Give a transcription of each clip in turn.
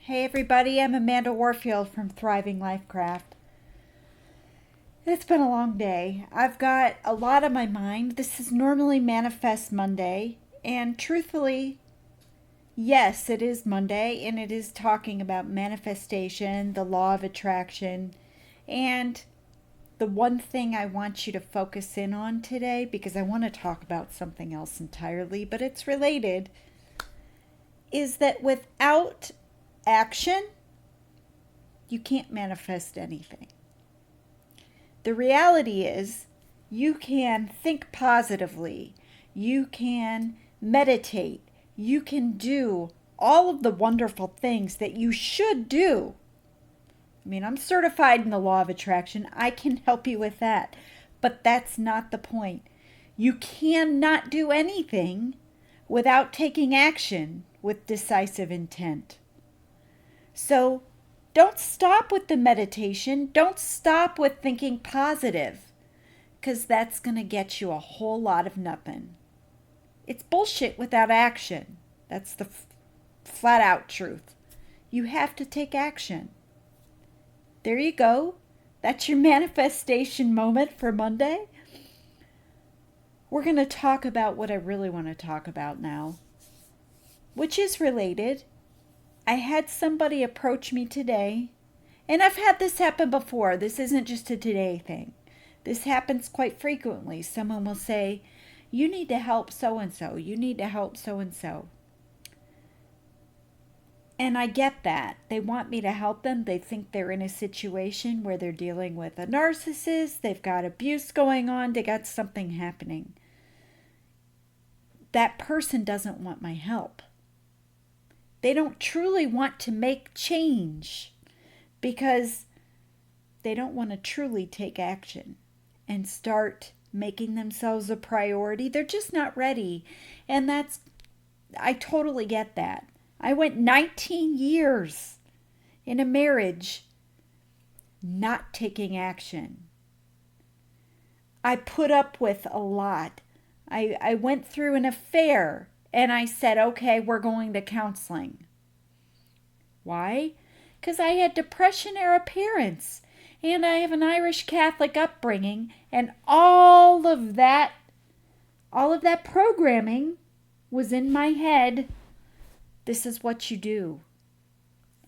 Hey everybody, I'm Amanda Warfield from Thriving Lifecraft. It's been a long day. I've got a lot on my mind. This is normally Manifest Monday, and truthfully, yes, it is Monday, and it is talking about manifestation, the law of attraction, and the one thing I want you to focus in on today, because I want to talk about something else entirely, but it's related, is that without action, you can't manifest anything. The reality is, you can think positively, you can meditate, you can do all of the wonderful things that you should do. I mean, I'm certified in the law of attraction, I can help you with that. But that's not the point. You cannot do anything without taking action with decisive intent. So don't stop with the meditation. Don't stop with thinking positive, because that's going to get you a whole lot of nothing. It's bullshit without action. That's the flat out truth. You have to take action. There you go. That's your manifestation moment for Monday. We're going to talk about what I really want to talk about now, which is related. I had somebody approach me today, and I've had this happen before. This isn't just a today thing. This happens quite frequently. Someone will say, "You need to help so-and-so. You need to help so-and-so." And I get that. They want me to help them. They think they're in a situation where they're dealing with a narcissist. They've got abuse going on. They got something happening. That person doesn't want my help. They don't truly want to make change because they don't want to truly take action and start making themselves a priority. They're just not ready. And I totally get that. I went 19 years in a marriage not taking action. I put up with a lot. I went through an affair and I said, okay, we're going to counseling. Why? Because I had depression era parents and I have an Irish Catholic upbringing, and all of that programming was in my head. This is what you do.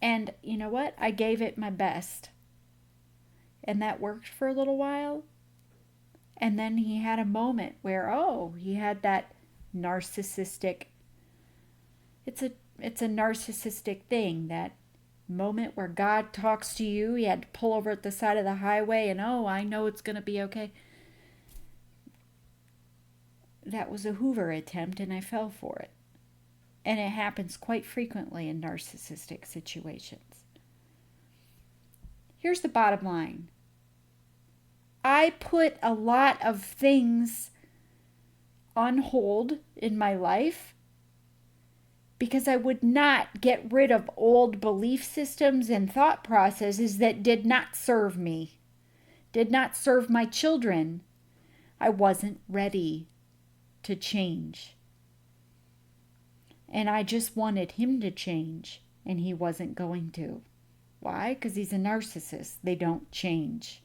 And you know what? I gave it my best. And that worked for a little while. And then he had a moment where, he had that narcissistic, it's a narcissistic thing, that moment where God talks to you. He had to pull over at the side of the highway and, I know it's going to be okay. That was a Hoover attempt and I fell for it. And it happens quite frequently in narcissistic situations. Here's the bottom line. I put a lot of things on hold in my life because I would not get rid of old belief systems and thought processes that did not serve me, did not serve my children. I wasn't ready to change. And I just wanted him to change, and he wasn't going to. Why? Because he's a narcissist. They don't change.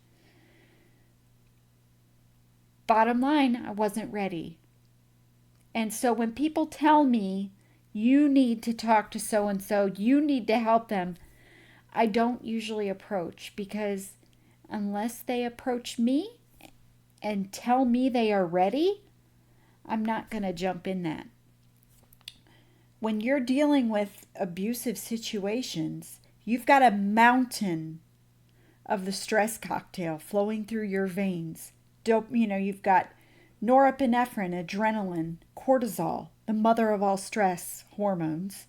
Bottom line, I wasn't ready. And so when people tell me, you need to talk to so-and-so, you need to help them, I don't usually approach, because unless they approach me and tell me they are ready, I'm not going to jump in that. When you're dealing with abusive situations, you've got a mountain of the stress cocktail flowing through your veins. You've got norepinephrine, adrenaline, cortisol, the mother of all stress hormones.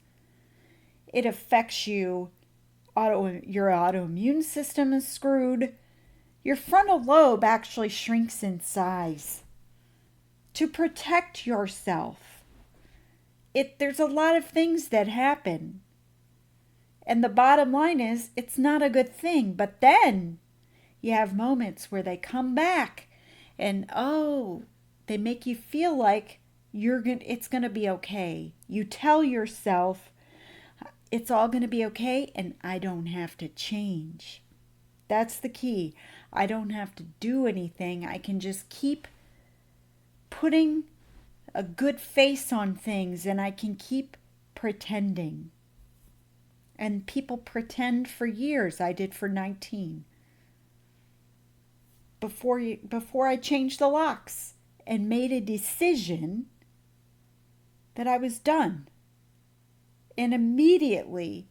It affects you. Your autoimmune system is screwed. Your frontal lobe actually shrinks in size to protect yourself. There's a lot of things that happen. And the bottom line is, it's not a good thing. But then you have moments where they come back and, they make you feel like it's going to be okay. You tell yourself, it's all going to be okay and I don't have to change. That's the key. I don't have to do anything. I can just keep putting a good face on things and I can keep pretending. And people pretend for years. I did for 19. Before I changed the locks and made a decision that I was done. And immediately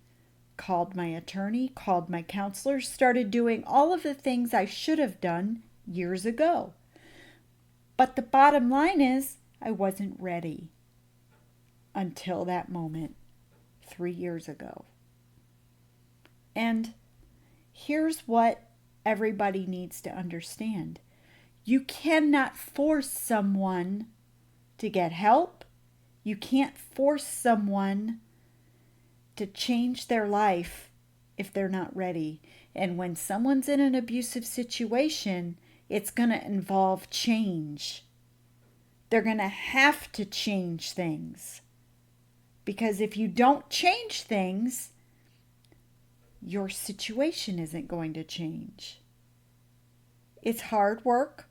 called my attorney, called my counselor, started doing all of the things I should have done years ago. But the bottom line is, I wasn't ready until that moment 3 years ago. And here's what everybody needs to understand. You cannot force someone to get help. You can't force someone to change their life if they're not ready. And when someone's in an abusive situation, it's going to involve change. They're going to have to change things. Because if you don't change things, your situation isn't going to change. It's hard work.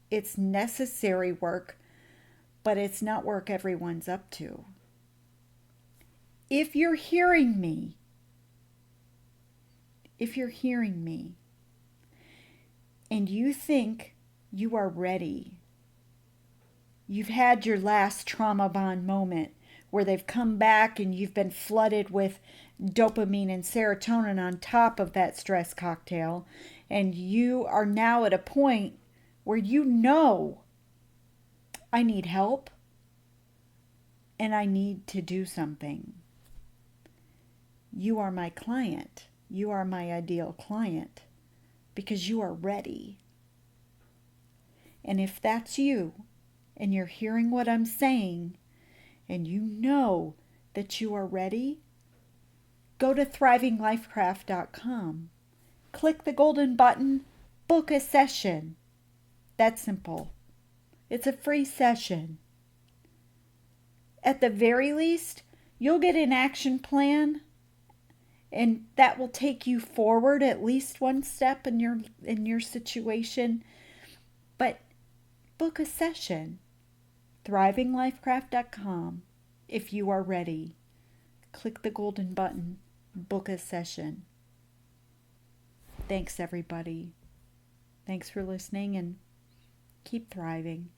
It's necessary work, but it's not work everyone's up to. If you're hearing me, and you think you are ready, you've had your last trauma bond moment where they've come back and you've been flooded with dopamine and serotonin on top of that stress cocktail, and you are now at a point where you know, I need help and I need to do something. You are my client. You are my ideal client because you are ready. And if that's you and you're hearing what I'm saying and you know that you are ready, go to thrivinglifecraft.com. Click the golden button, book a session. That's simple. It's a free session. At the very least, you'll get an action plan, and that will take you forward at least one step in your situation. But book a session. thrivinglifecraft.com. If you are ready, click the golden button, book a session. Thanks, everybody. Thanks for listening, and keep thriving.